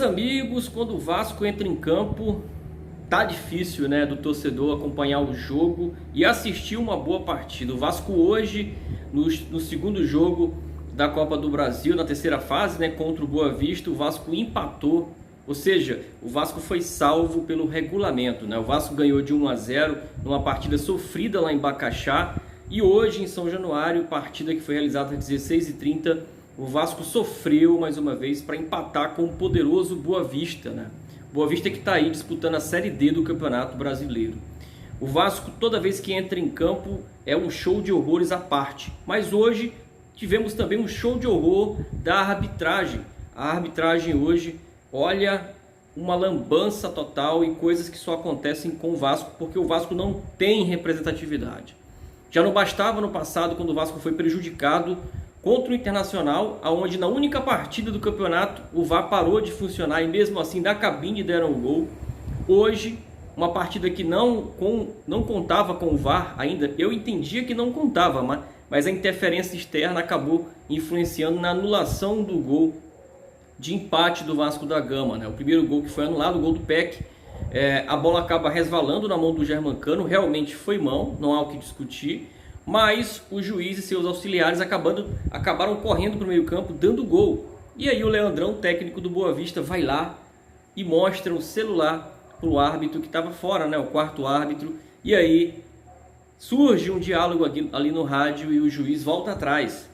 amigos, quando o Vasco entra em campo, tá difícil, né, do torcedor acompanhar o jogo e assistir uma boa partida. O Vasco hoje, no segundo jogo da Copa do Brasil, na terceira fase, né, contra o Boa Vista, o Vasco empatou. Ou seja, o Vasco foi salvo pelo regulamento, né? O Vasco ganhou de 1-0 numa partida sofrida lá em Bacaxá. E hoje, em São Januário, partida que foi realizada às 16h30, o Vasco sofreu mais uma vez para empatar com o poderoso Boa Vista, né? Boa Vista que está aí disputando a Série D do Campeonato Brasileiro. O Vasco, toda vez que entra em campo, é um show de horrores à parte. Mas hoje tivemos também um show de horror da arbitragem. A arbitragem hoje, olha, uma lambança total e coisas que só acontecem com o Vasco, porque o Vasco não tem representatividade. Já não bastava no passado, quando o Vasco foi prejudicado contra o Internacional, onde na única partida do campeonato o VAR parou de funcionar e mesmo assim da cabine deram o gol. Hoje, uma partida que não contava com o VAR ainda, eu entendia que não contava, mas a interferência externa acabou influenciando na anulação do gol de empate do Vasco da Gama, né? O primeiro gol que foi anulado, o gol do Peck, a bola acaba resvalando na mão do Germancano, realmente foi mão, não há o que discutir, mas o juiz e seus auxiliares acabaram correndo para o meio campo, dando gol. E aí o Leandrão, técnico do Boa Vista, vai lá e mostra o celular para o árbitro que estava fora, né? O quarto árbitro, e aí surge um diálogo ali no rádio e o juiz volta atrás.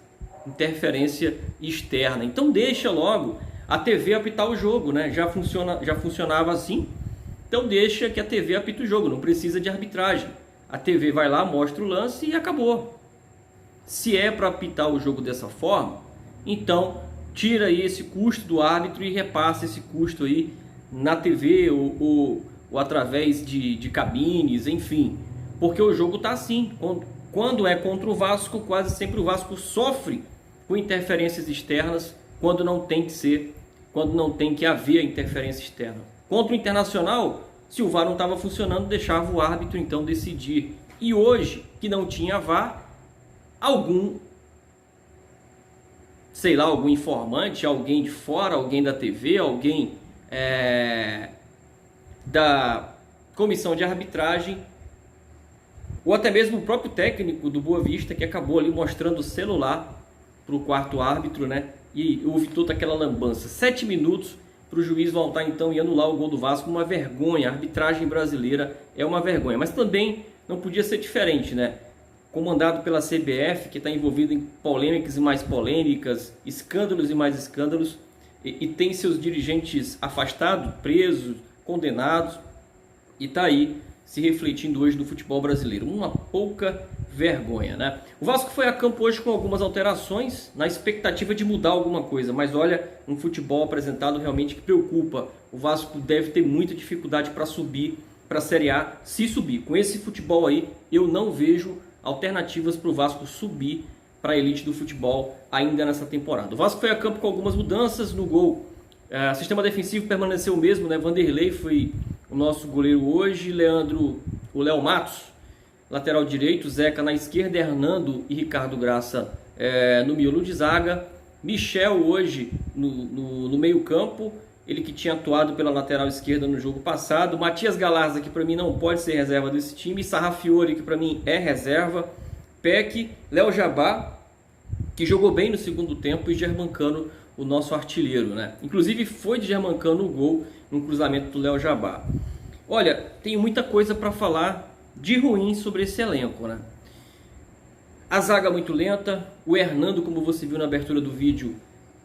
Interferência externa. Então deixa logo a TV apitar o jogo, né? Já funcionava assim. Então deixa que a TV apita o jogo, não precisa de arbitragem. A TV vai lá, mostra o lance e acabou. Se é para apitar o jogo dessa forma, então tira aí esse custo do árbitro e repassa esse custo aí na TV ou através de cabines, enfim. Porque o jogo tá assim. Quando é contra o Vasco, quase sempre o Vasco sofre com interferências externas quando não tem que ser, quando não tem que haver interferência externa. Contra o Internacional, se o VAR não estava funcionando, deixava o árbitro então decidir. E hoje, que não tinha VAR, algum informante, alguém de fora, alguém da TV, alguém da comissão de arbitragem, ou até mesmo o próprio técnico do Boa Vista, que acabou ali mostrando o celular para o quarto árbitro, né? E houve toda aquela lambança. 7 minutos para o juiz voltar então e anular o gol do Vasco. Uma vergonha. A arbitragem brasileira é uma vergonha. Mas também não podia ser diferente, né? Comandado pela CBF, que está envolvido em polêmicas e mais polêmicas, escândalos e mais escândalos, e tem seus dirigentes afastados, presos, condenados, e está aí se refletindo hoje no futebol brasileiro. Uma pouca vergonha, né? O Vasco foi a campo hoje com algumas alterações, na expectativa de mudar alguma coisa, mas olha, um futebol apresentado realmente que preocupa. O Vasco deve ter muita dificuldade para subir para a Série A, se subir. Com esse futebol aí, eu não vejo alternativas para o Vasco subir para a elite do futebol ainda nessa temporada. O Vasco foi a campo com algumas mudanças no gol. O sistema defensivo permaneceu o mesmo, né? Vanderlei foi o nosso goleiro hoje, o Léo Matos, lateral direito, Zeca na esquerda, Hernando e Ricardo Graça no miolo de zaga, Michel hoje no meio campo, ele que tinha atuado pela lateral esquerda no jogo passado, Matias Galarza, que para mim não pode ser reserva desse time, Sarrafiore, que para mim é reserva, Peck, Léo Jabá, que jogou bem no segundo tempo, e Germancano, o nosso artilheiro, né? Inclusive foi de Germancano o gol no cruzamento do Léo Jabá. Olha, tem muita coisa para falar de ruim sobre esse elenco, né? A zaga muito lenta, o Hernando, como você viu na abertura do vídeo,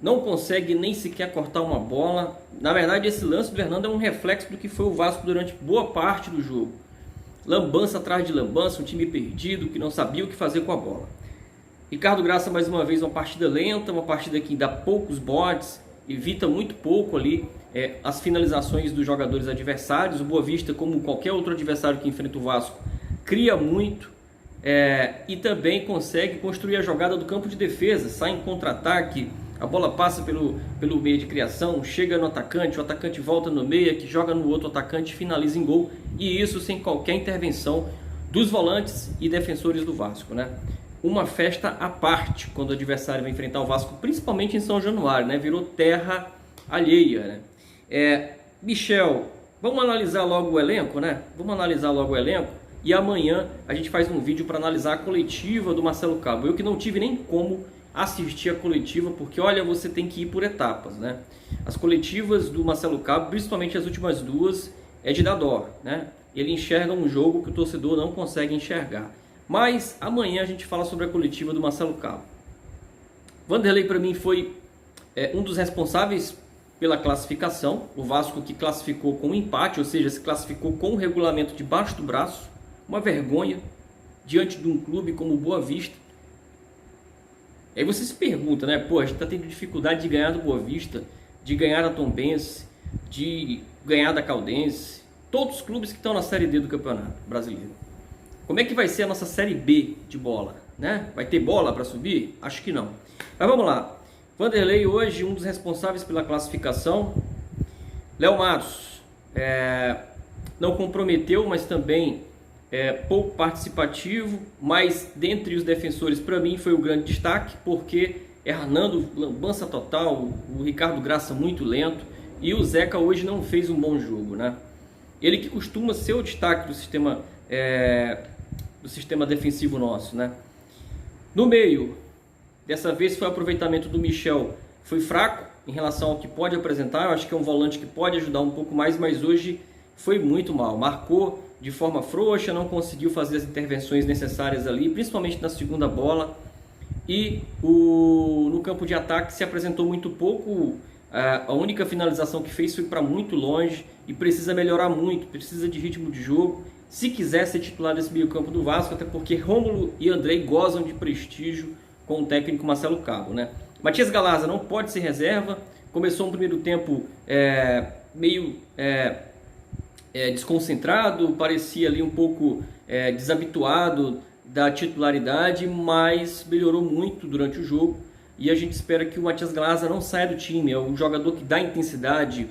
não consegue nem sequer cortar uma bola. Na verdade, esse lance do Hernando é um reflexo do que foi o Vasco durante boa parte do jogo. Lambança atrás de lambança, um time perdido que não sabia o que fazer com a bola. Ricardo Graça, mais uma vez, uma partida lenta, uma partida que dá poucos botes, evita muito pouco ali as finalizações dos jogadores adversários. O Boa Vista, como qualquer outro adversário que enfrenta o Vasco, cria muito e também consegue construir a jogada do campo de defesa, sai em contra-ataque, a bola passa pelo meio de criação, chega no atacante, o atacante volta no meio, que joga no outro atacante, finaliza em gol, e isso sem qualquer intervenção dos volantes e defensores do Vasco, né? Uma festa à parte quando o adversário vai enfrentar o Vasco, principalmente em São Januário, né? Virou terra alheia, né? Michel, vamos analisar logo o elenco, né? Vamos analisar logo o elenco e amanhã a gente faz um vídeo para analisar a coletiva do Marcelo Cabo. Eu que não tive nem como assistir a coletiva, porque olha, você tem que ir por etapas, né? As coletivas do Marcelo Cabo, principalmente as últimas duas, é de dar dó, né? Ele enxerga um jogo que o torcedor não consegue enxergar. Mas amanhã a gente fala sobre a coletiva do Marcelo Cabo. Vanderlei para mim foi um dos responsáveis pela classificação. O Vasco que classificou com empate, ou seja, se classificou com o regulamento debaixo do braço. Uma vergonha diante de um clube como o Boa Vista. Aí você se pergunta, né? Pô, a gente está tendo dificuldade de ganhar do Boa Vista, de ganhar da Tombense, de ganhar da Caldense. Todos os clubes que estão na Série D do Campeonato Brasileiro. Como é que vai ser a nossa Série B de bola, né? Vai ter bola para subir? Acho que não. Mas vamos lá. Vanderlei hoje, um dos responsáveis pela classificação. Léo Matos, não comprometeu, mas também pouco participativo. Mas dentre os defensores, para mim, foi o grande destaque, porque Hernando, lambança total, o Ricardo Graça muito lento. E o Zeca hoje não fez um bom jogo, né? Ele que costuma ser o destaque do sistema defensivo nosso, né? No meio, dessa vez foi o aproveitamento do Michel, foi fraco em relação ao que pode apresentar. Eu acho que é um volante que pode ajudar um pouco mais, mas hoje foi muito mal. Marcou de forma frouxa, não conseguiu fazer as intervenções necessárias ali, principalmente na segunda bola. E no campo de ataque se apresentou muito pouco. A única finalização que fez foi para muito longe e precisa melhorar muito, precisa de ritmo de jogo se quiser ser titular desse meio campo do Vasco, até porque Rômulo e Andrei gozam de prestígio com o técnico Marcelo Cabo, né? Matias Galarza não pode ser reserva, começou um primeiro tempo meio desconcentrado, parecia ali um pouco desabituado da titularidade, mas melhorou muito durante o jogo. E a gente espera que o Matias Galarza não saia do time. É um jogador que dá intensidade,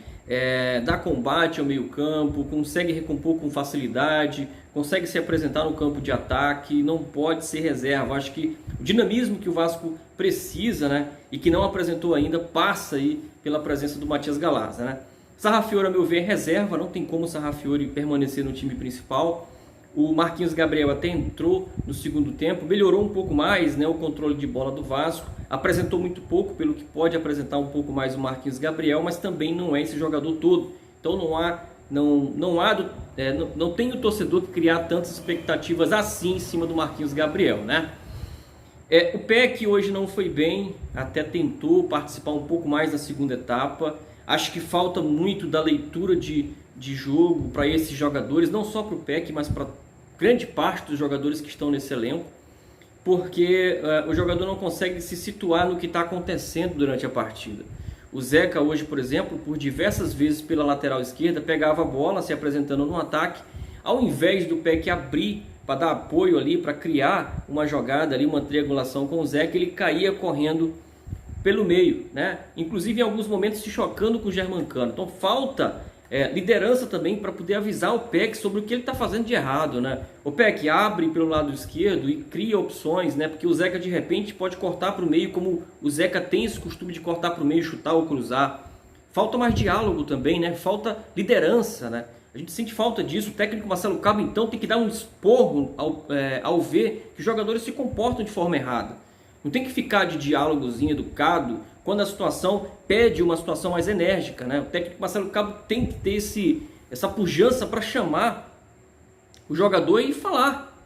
dá combate ao meio campo, consegue recompor com facilidade, consegue se apresentar no campo de ataque, não pode ser reserva. Acho que o dinamismo que o Vasco precisa, né, e que não apresentou ainda, passa aí pela presença do Matias Galarza, né? Sarrafiori, a meu ver, é reserva, não tem como o Sarrafiori permanecer no time principal. O Marquinhos Gabriel até entrou no segundo tempo, melhorou um pouco mais, né, o controle de bola do Vasco, apresentou muito pouco, pelo que pode apresentar um pouco mais o Marquinhos Gabriel, mas também não é esse jogador todo. Então não tem o torcedor que criar tantas expectativas assim em cima do Marquinhos Gabriel, né? O Peck hoje não foi bem, até tentou participar um pouco mais da segunda etapa. Acho que falta muito da leitura de jogo para esses jogadores, não só para o Peck, mas para grande parte dos jogadores que estão nesse elenco, porque o jogador não consegue se situar no que está acontecendo durante a partida. O Zeca hoje, por exemplo, por diversas vezes pela lateral esquerda, pegava a bola se apresentando no ataque, ao invés do Peck abrir para dar apoio ali, para criar uma jogada ali, uma triangulação com o Zeca, ele caía correndo pelo meio, né? Inclusive em alguns momentos se chocando com o Germancano. Então falta liderança também para poder avisar o Peck sobre o que ele está fazendo de errado, né? O Peck abre pelo lado esquerdo e cria opções, né? Porque o Zeca de repente pode cortar para o meio, como o Zeca tem esse costume de cortar para o meio, chutar ou cruzar. Falta mais diálogo também, né? Falta liderança, né? A gente sente falta disso. O técnico Marcelo Cabo então tem que dar um esporro ao ver que os jogadores se comportam de forma errada. Não tem que ficar de diálogozinho educado quando a situação pede uma situação mais enérgica, né? O técnico Marcelo Cabo tem que ter essa pujança para chamar o jogador e falar: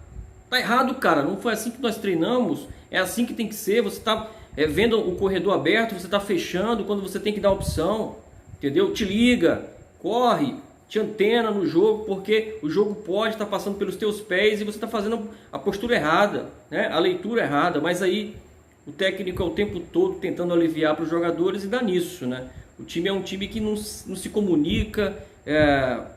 tá errado, cara, não foi assim que nós treinamos, é assim que tem que ser. Você está vendo o corredor aberto, você está fechando quando você tem que dar opção, entendeu? Te liga, corre, te antena no jogo, porque o jogo pode estar passando pelos teus pés e você está fazendo a postura errada, né? A leitura errada, mas aí o técnico é o tempo todo tentando aliviar para os jogadores e dá nisso, né? O time é um time que não se comunica,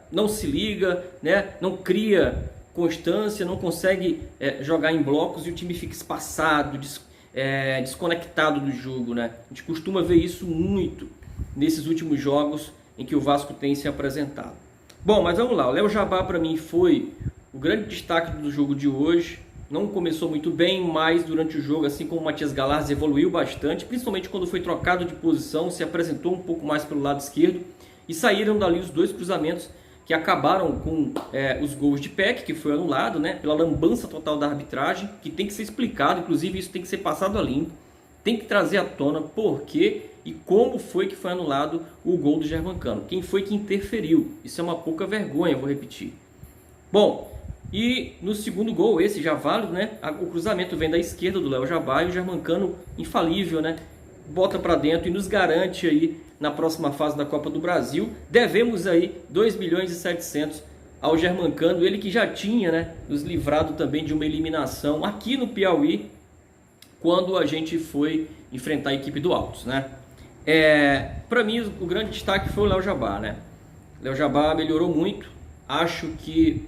não se liga, né? Não cria constância, não consegue jogar em blocos e o time fica espaçado, desconectado do jogo, né? A gente costuma ver isso muito nesses últimos jogos em que o Vasco tem se apresentado. Bom, mas vamos lá. O Léo Jabá para mim foi o grande destaque do jogo de hoje. Não começou muito bem, mas durante o jogo, assim como o Matias Galarza, evoluiu bastante, principalmente quando foi trocado de posição, se apresentou um pouco mais pelo lado esquerdo. e saíram dali os 2 cruzamentos que acabaram com os gols de Peck, que foi anulado, né, pela lambança total da arbitragem, que tem que ser explicado, inclusive isso tem que ser passado a limpo, tem que trazer à tona por quê e como foi que foi anulado o gol do Germancano, quem foi que interferiu. Isso é uma pouca vergonha, vou repetir. Bom, e no segundo gol, esse já válido, né, o cruzamento vem da esquerda do Léo Jabá e o Germancano infalível, né, bota para dentro e nos garante aí na próxima fase da Copa do Brasil. Devemos aí 2.700.000 ao Germancano, ele que já tinha, né, nos livrado também de uma eliminação aqui no Piauí, quando a gente foi enfrentar a equipe do Altos, né. Para mim o grande destaque foi o Léo Jabá, né. Léo Jabá melhorou muito, acho que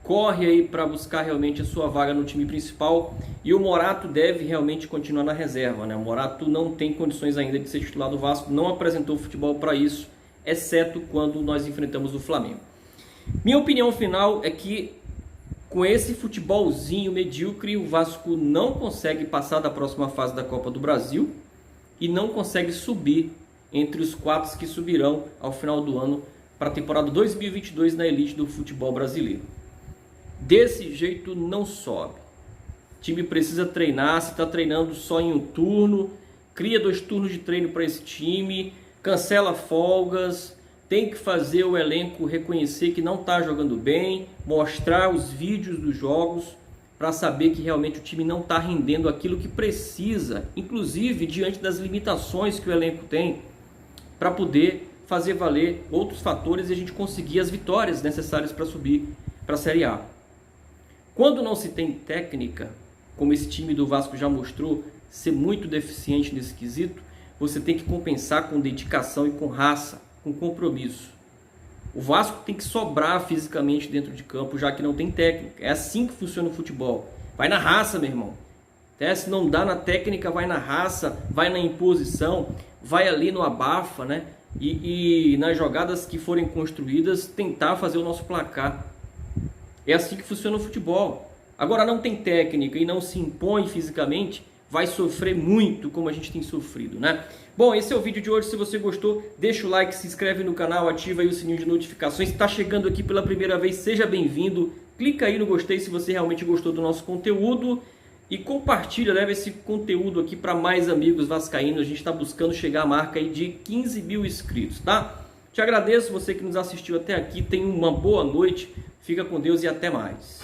corre aí para buscar realmente a sua vaga no time principal, e o Morato deve realmente continuar na reserva, né? O Morato não tem condições ainda de ser titular do Vasco, não apresentou futebol para isso, exceto quando nós enfrentamos o Flamengo. Minha opinião final é que com esse futebolzinho medíocre, o Vasco não consegue passar da próxima fase da Copa do Brasil e não consegue subir entre os 4 que subirão ao final do ano para a temporada 2022 na elite do futebol brasileiro. Desse jeito não sobe. O time precisa treinar, se está treinando só em um turno, cria 2 turnos de treino para esse time, cancela folgas, tem que fazer o elenco reconhecer que não está jogando bem, mostrar os vídeos dos jogos para saber que realmente o time não está rendendo aquilo que precisa, inclusive diante das limitações que o elenco tem, para poder fazer valer outros fatores e a gente conseguir as vitórias necessárias para subir para a Série A. Quando não se tem técnica, como esse time do Vasco já mostrou ser muito deficiente nesse quesito, você tem que compensar com dedicação e com raça, com compromisso. O Vasco tem que sobrar fisicamente dentro de campo, já que não tem técnica. É assim que funciona o futebol. Vai na raça, meu irmão. Se não dá na técnica, vai na raça, vai na imposição, vai ali no abafa, né? E nas jogadas que forem construídas, tentar fazer o nosso placar. É assim que funciona o futebol. Agora, não tem técnica e não se impõe fisicamente, vai sofrer muito como a gente tem sofrido, né? Bom, esse é o vídeo de hoje. Se você gostou, deixa o like, se inscreve no canal, ativa aí o sininho de notificações. Se está chegando aqui pela primeira vez, seja bem-vindo. Clica aí no gostei se você realmente gostou do nosso conteúdo. E compartilha, leva esse conteúdo aqui para mais amigos vascaínos. A gente está buscando chegar à marca aí de 15.000 inscritos, tá? Te agradeço, você que nos assistiu até aqui. Tenha uma boa noite. Fica com Deus e até mais.